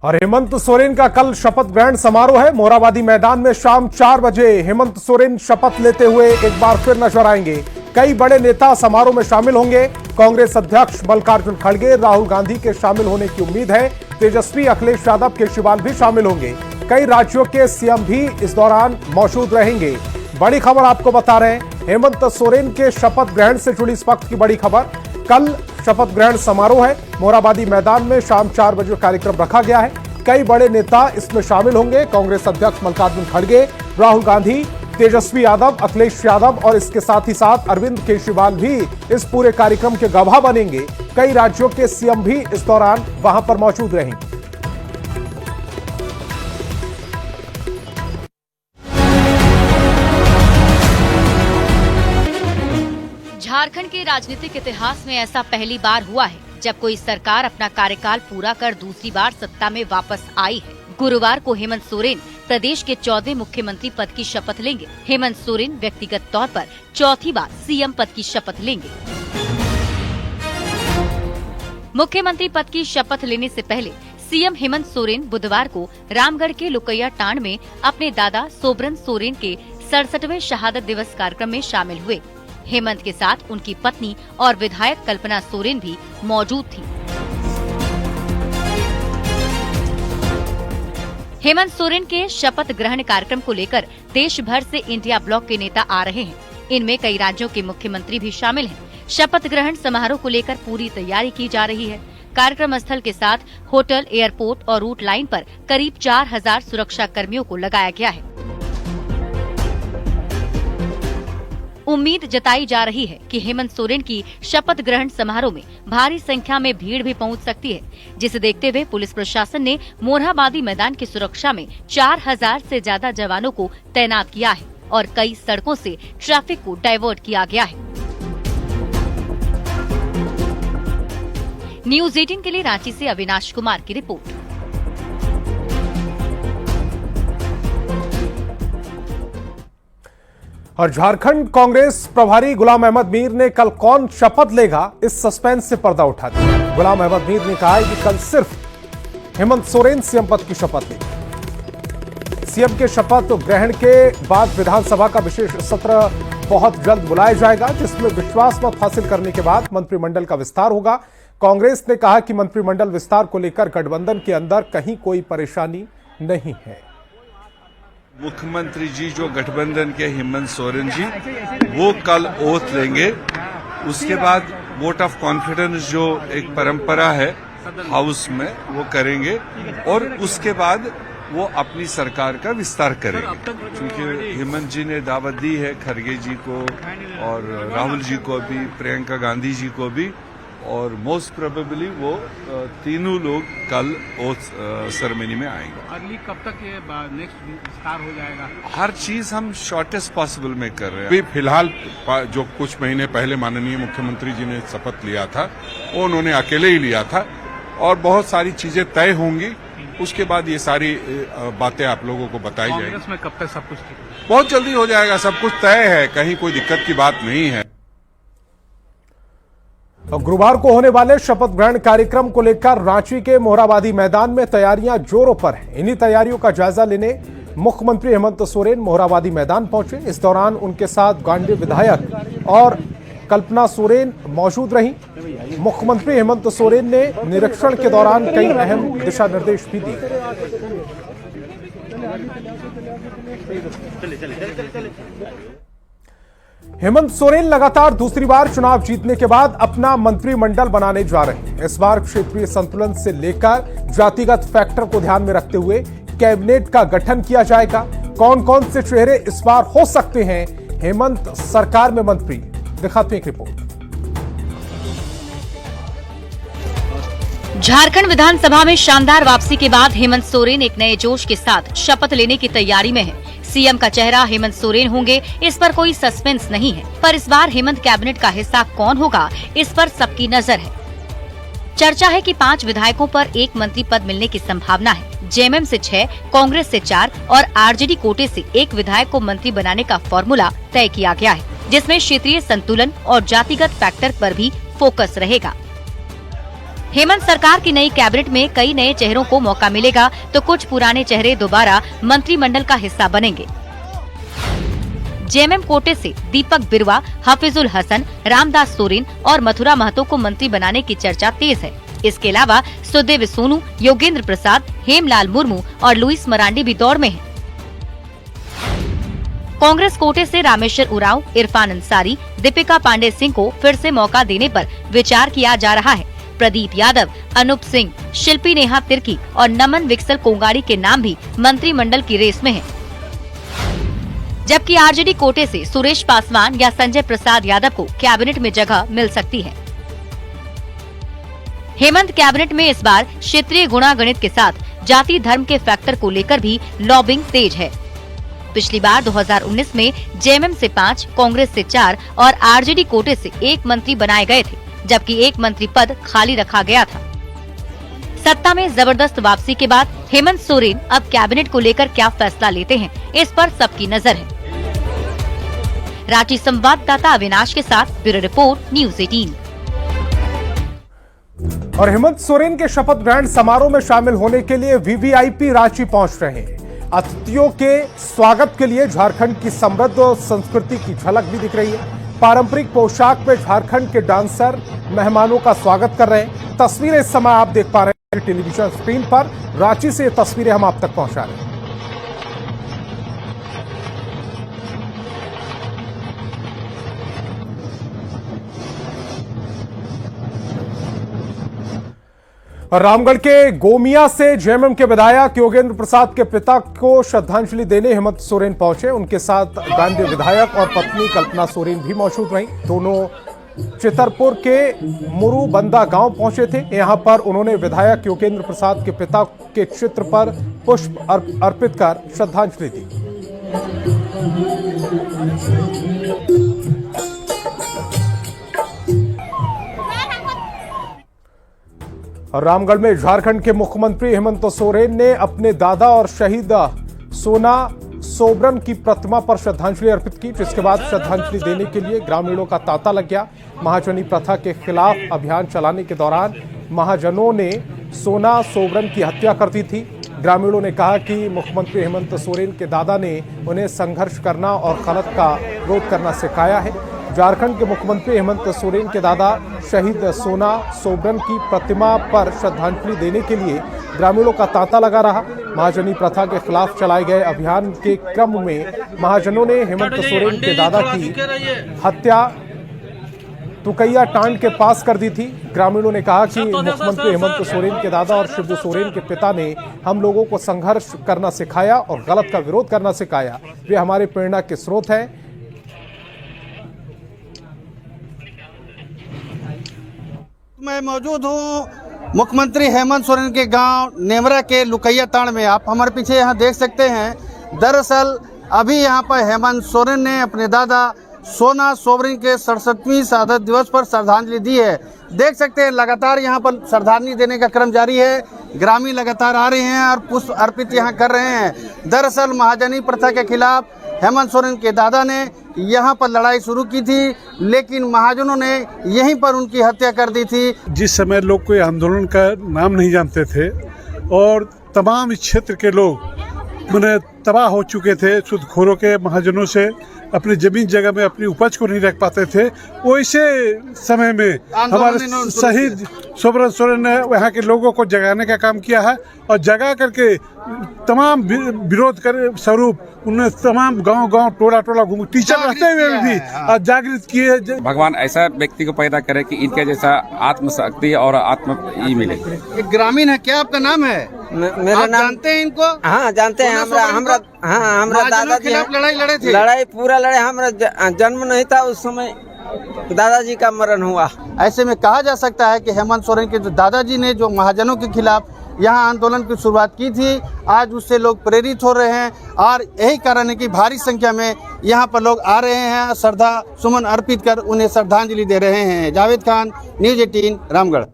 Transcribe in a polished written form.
और हेमंत सोरेन का कल शपथ ग्रहण समारोह है। मोरहाबादी मैदान में शाम 4 बजे हेमंत सोरेन शपथ लेते हुए एक बार फिर नजर आएंगे। कई बड़े नेता समारोह में शामिल होंगे। कांग्रेस अध्यक्ष मल्लिकार्जुन खड़गे, राहुल गांधी के शामिल होने की उम्मीद है। तेजस्वी, अखिलेश यादव, केजरीवाल भी शामिल होंगे। कई राज्यों के सीएम भी इस दौरान मौजूद रहेंगे। बड़ी खबर आपको बता रहे हैं, हेमंत सोरेन के शपथ ग्रहण से जुड़ी इस वक्त की बड़ी खबर। कल शपथ ग्रहण समारोह है। मोरहाबादी मैदान में शाम 4 बजे कार्यक्रम रखा गया है। कई बड़े नेता इसमें शामिल होंगे। कांग्रेस अध्यक्ष मल्लिकार्जुन खड़गे, राहुल गांधी, तेजस्वी यादव, अखिलेश यादव और इसके साथ ही साथ अरविंद केजरीवाल भी इस पूरे कार्यक्रम के गवाह बनेंगे। कई राज्यों के सीएम भी इस दौरान वहां पर मौजूद रहेंगे। झारखंड के राजनीतिक इतिहास में ऐसा पहली बार हुआ है जब कोई सरकार अपना कार्यकाल पूरा कर दूसरी बार सत्ता में वापस आई है। गुरुवार को हेमंत सोरेन प्रदेश के 14वें मुख्यमंत्री पद की शपथ लेंगे। हेमंत सोरेन व्यक्तिगत तौर पर चौथी बार सीएम पद की शपथ लेंगे। मुख्यमंत्री पद की शपथ लेने से पहले सीएम हेमंत सोरेन बुधवार को रामगढ़ के लुकैया टांड में अपने दादा सोबरन सोरेन के 67वें शहादत दिवस कार्यक्रम में शामिल हुए। हेमंत के साथ उनकी पत्नी और विधायक कल्पना सोरेन भी मौजूद थी। हेमंत सोरेन के शपथ ग्रहण कार्यक्रम को लेकर देश भर से इंडिया ब्लॉक के नेता आ रहे हैं। इनमें कई राज्यों के मुख्यमंत्री भी शामिल हैं। शपथ ग्रहण समारोह को लेकर पूरी तैयारी की जा रही है। कार्यक्रम स्थल के साथ होटल, एयरपोर्ट और रूट लाइन पर करीब 4000 सुरक्षा कर्मियों को लगाया गया है। उम्मीद जताई जा रही है कि हेमंत सोरेन की शपथ ग्रहण समारोह में भारी संख्या में भीड़ भी पहुंच सकती है, जिसे देखते हुए पुलिस प्रशासन ने मोरहाबादी मैदान की सुरक्षा में 4000 से ज्यादा जवानों को तैनात किया है और कई सड़कों से ट्रैफिक को डाइवर्ट किया गया है। न्यूज़ 18 के लिए रांची से अविनाश कुमार की रिपोर्ट। और झारखंड कांग्रेस प्रभारी गुलाम अहमद मीर ने कल कौन शपथ लेगा, इस सस्पेंस से पर्दा उठा दिया। गुलाम अहमद मीर ने कहा है कि कल सिर्फ हेमंत सोरेन सीएम पद की शपथ लेंगे। सीएम के शपथ ग्रहण के बाद विधानसभा का विशेष सत्र बहुत जल्द बुलाया जाएगा, जिसमें विश्वास मत हासिल करने के बाद मंत्रिमंडल का विस्तार होगा। कांग्रेस ने कहा कि मंत्रिमंडल विस्तार को लेकर गठबंधन के अंदर कहीं कोई परेशानी नहीं है। मुख्यमंत्री जी जो गठबंधन के हेमंत सोरेन जी वो कल ओथ लेंगे। उसके बाद वोट ऑफ कॉन्फिडेंस जो एक परंपरा है हाउस में वो करेंगे और उसके बाद वो अपनी सरकार का विस्तार करेंगे। क्योंकि हेमंत जी ने दावत दी है खड़गे जी को और राहुल जी को भी, प्रियंका गांधी जी को भी, और मोस्ट प्रोबेबली वो तीनों लोग कल ओथ सेरेमनी में आएंगे। अर्ली कब तक ये नेक्स्ट विस्तार हो जाएगा? हर चीज हम शॉर्टेस्ट पॉसिबल में कर रहे हैं। अभी फिलहाल जो कुछ महीने पहले माननीय मुख्यमंत्री जी ने शपथ लिया था वो उन्होंने अकेले ही लिया था और बहुत सारी चीजें तय होंगी। उसके बाद ये सारी बातें आप लोगों को बताई जाएगी। कांग्रेस में कब तक सब कुछ बहुत जल्दी हो जाएगा, सब कुछ तय है, कहीं कोई दिक्कत की बात नहीं है। गुरुवार को होने वाले शपथ ग्रहण कार्यक्रम को लेकर रांची के मोरहाबादी मैदान में तैयारियां जोरों पर हैं। इन्हीं तैयारियों का जायजा लेने मुख्यमंत्री हेमंत सोरेन मोरहाबादी मैदान पहुंचे। इस दौरान उनके साथ गांधी विधायक और कल्पना सोरेन मौजूद रहीं। मुख्यमंत्री हेमंत सोरेन ने निरीक्षण के दौरान कई अहम दिशा निर्देश भी दिए। हेमंत सोरेन लगातार दूसरी बार चुनाव जीतने के बाद अपना मंत्रिमंडल बनाने जा रहे हैं। इस बार क्षेत्रीय संतुलन से लेकर जातिगत फैक्टर को ध्यान में rखते हुए कैबिनेट का गठन किया जाएगा। कौन कौन से चेहरे इस बार हो सकते हैं हेमंत सरकार में मंत्री, दिखाते हैं एक रिपोर्ट। झारखंड विधानसभा में शानदार वापसी के बाद हेमंत सोरेन एक नए जोश के साथ शपथ लेने की तैयारी में है। सीएम का चेहरा हेमंत सोरेन होंगे, इस पर कोई सस्पेंस नहीं है, पर इस बार हेमंत कैबिनेट का हिस्सा कौन होगा, इस पर सबकी नजर है। चर्चा है कि 5 विधायकों पर 1 मंत्री पद मिलने की संभावना है। जेएमएम से 6, कांग्रेस से 4 और आरजेडी कोटे से 1 विधायक को मंत्री बनाने का फॉर्मूला तय किया गया है, जिसमें क्षेत्रीय संतुलन और जातिगत फैक्टर पर भी फोकस रहेगा। हेमंत सरकार की नई कैबिनेट में कई नए चेहरों को मौका मिलेगा तो कुछ पुराने चेहरे दोबारा मंत्रिमंडल का हिस्सा बनेंगे। जेएमएम कोटे से दीपक बिरुवा, हफीजुल हसन, रामदास सोरेन और मथुरा महतो को मंत्री बनाने की चर्चा तेज है। इसके अलावा सुदेव सोनू, योगेंद्र प्रसाद, हेमलाल मुर्मू और लुइस मरांडी भी दौड़ में हैं। कांग्रेस कोटे से रामेश्वर उरांव, इरफान अंसारी, दीपिका पांडे सिंह को फिर से मौका देने पर विचार किया जा रहा है। प्रदीप यादव, अनूप सिंह, शिल्पी नेहा तिर्की और नमन विक्सल कोंगाड़ी के नाम भी मंत्रिमंडल की रेस में हैं। जबकि आरजेडी कोटे से सुरेश पासवान या संजय प्रसाद यादव को कैबिनेट में जगह मिल सकती है। हेमंत कैबिनेट में इस बार क्षेत्रीय गुणागणित के साथ जाति धर्म के फैक्टर को लेकर भी लॉबिंग तेज है। पिछली बार 2019 में जेएमएम से 5, कांग्रेस से 4 और आरजेडी कोटे से 1 मंत्री बनाए गए थे, जबकि 1 मंत्री पद खाली रखा गया था। सत्ता में जबरदस्त वापसी के बाद हेमंत सोरेन अब कैबिनेट को लेकर क्या फैसला लेते हैं, इस पर सबकी नजर है। रांची संवाददाता अविनाश के साथ ब्यूरो रिपोर्ट, न्यूज़ 18। और हेमंत सोरेन के शपथ ग्रहण समारोह में शामिल होने के लिए वीवीआईपी रांची पहुंच रहे हैं। अतिथियों के स्वागत के लिए झारखंड की समृद्ध संस्कृति की झलक भी दिख रही है। पारंपरिक पोशाक में झारखंड के डांसर मेहमानों का स्वागत कर रहे हैं। तस्वीरें इस समय आप देख पा रहे हैं टेलीविजन स्क्रीन पर। रांची से ये तस्वीरें हम आप तक पहुंचा रहे हैं। रामगढ़ के गोमिया से जेएमएम के विधायक योगेंद्र प्रसाद के पिता को श्रद्धांजलि देने हेमंत सोरेन पहुंचे। उनके साथ गांधी विधायक और पत्नी कल्पना सोरेन भी मौजूद रहीं। दोनों चितरपुर के मुरुबंदा गांव पहुंचे थे। यहां पर उन्होंने विधायक योगेंद्र प्रसाद के पिता के चित्र पर पुष्प अर्पित कर श्रद्धांजलि दी। रामगढ़ में झारखंड के मुख्यमंत्री हेमंत सोरेन ने अपने दादा और शहीद सोना सोबरन की प्रतिमा पर श्रद्धांजलि अर्पित की, जिसके बाद श्रद्धांजलि देने के लिए ग्रामीणों का तांता लग गया। महाजनी प्रथा के खिलाफ अभियान चलाने के दौरान महाजनों ने सोना सोबरन की हत्या कर दी थी। ग्रामीणों ने कहा कि मुख्यमंत्री हेमंत सोरेन के दादा ने उन्हें संघर्ष करना और गलत का विरोध करना सिखाया है। झारखंड के मुख्यमंत्री हेमंत सोरेन के दादा शहीद सोना सोबरन की प्रतिमा पर श्रद्धांजलि देने के लिए ग्रामीणों का तांता लगा रहा। महाजनी प्रथा के खिलाफ चलाए गए अभियान के क्रम में महाजनों ने हेमंत सोरेन के दादा की हत्या तुकैया टांड के पास कर दी थी। ग्रामीणों ने कहा कि मुख्यमंत्री हेमंत सोरेन के दादा और शिबू सोरेन के पिता ने हम लोगों को संघर्ष करना सिखाया और गलत का विरोध करना सिखाया। वे हमारे प्रेरणा के स्रोत हैं। मैं मौजूद हूँ मुख्यमंत्री हेमंत सोरेन के गांव नेमरा के लुकैया ताड़ में। आप हमारे पीछे यहाँ देख सकते हैं। दरअसल अभी यहाँ पर हेमंत सोरेन ने अपने दादा सोना सोबरन के 67वीं शहादत दिवस पर श्रद्धांजलि दी है। देख सकते हैं लगातार यहाँ पर श्रद्धांजलि देने का क्रम जारी है। ग्रामीण लगातार आ रहे हैं और पुष्प अर्पित यहाँ कर रहे हैं। दरअसल महाजनी प्रथा के खिलाफ हेमंत सोरेन के दादा ने यहाँ पर लड़ाई शुरू की थी, लेकिन महाजनों ने यहीं पर उनकी हत्या कर दी थी। जिस समय लोग कोई आंदोलन का नाम नहीं जानते थे और तमाम इस क्षेत्र के लोग मैंने तबाह हो चुके थे, सूदखोरों के महाजनों से अपनी जमीन जगह में अपनी उपज को नहीं रख पाते थे, वैसे समय में हमारे शहीद सोबरन सोरेन ने वहाँ के लोगों को जगाने का काम किया है और जगा करके तमाम विरोध कर स्वरूप उन्होंने तमाम गांव टोला घूम टीचर रहते हुए भी जागृत किए। भगवान ऐसा व्यक्ति को पैदा करे कि इनके जैसा आत्मशक्ति और आत्म मिले। एक ग्रामीण है, क्या आपका नाम है? मेरा नाम जानते हैं इनको? हाँ जानते हैं। हमरा दादाजी लड़ाई लड़े थे। लड़ाई पूरा लड़े। हमरा जन्म नहीं था उस समय, दादाजी का मरण हुआ। ऐसे में कहा जा सकता है कि हेमंत सोरेन के जो दादाजी ने जो महाजनों के खिलाफ यहाँ आंदोलन की शुरुआत की थी, आज उससे लोग प्रेरित हो रहे हैं और यही कारण है कि भारी संख्या में यहाँ पर लोग आ रहे हैं, श्रद्धा सुमन अर्पित कर उन्हें श्रद्धांजलि दे रहे हैं। जावेद खान, न्यूज़ 18, रामगढ़।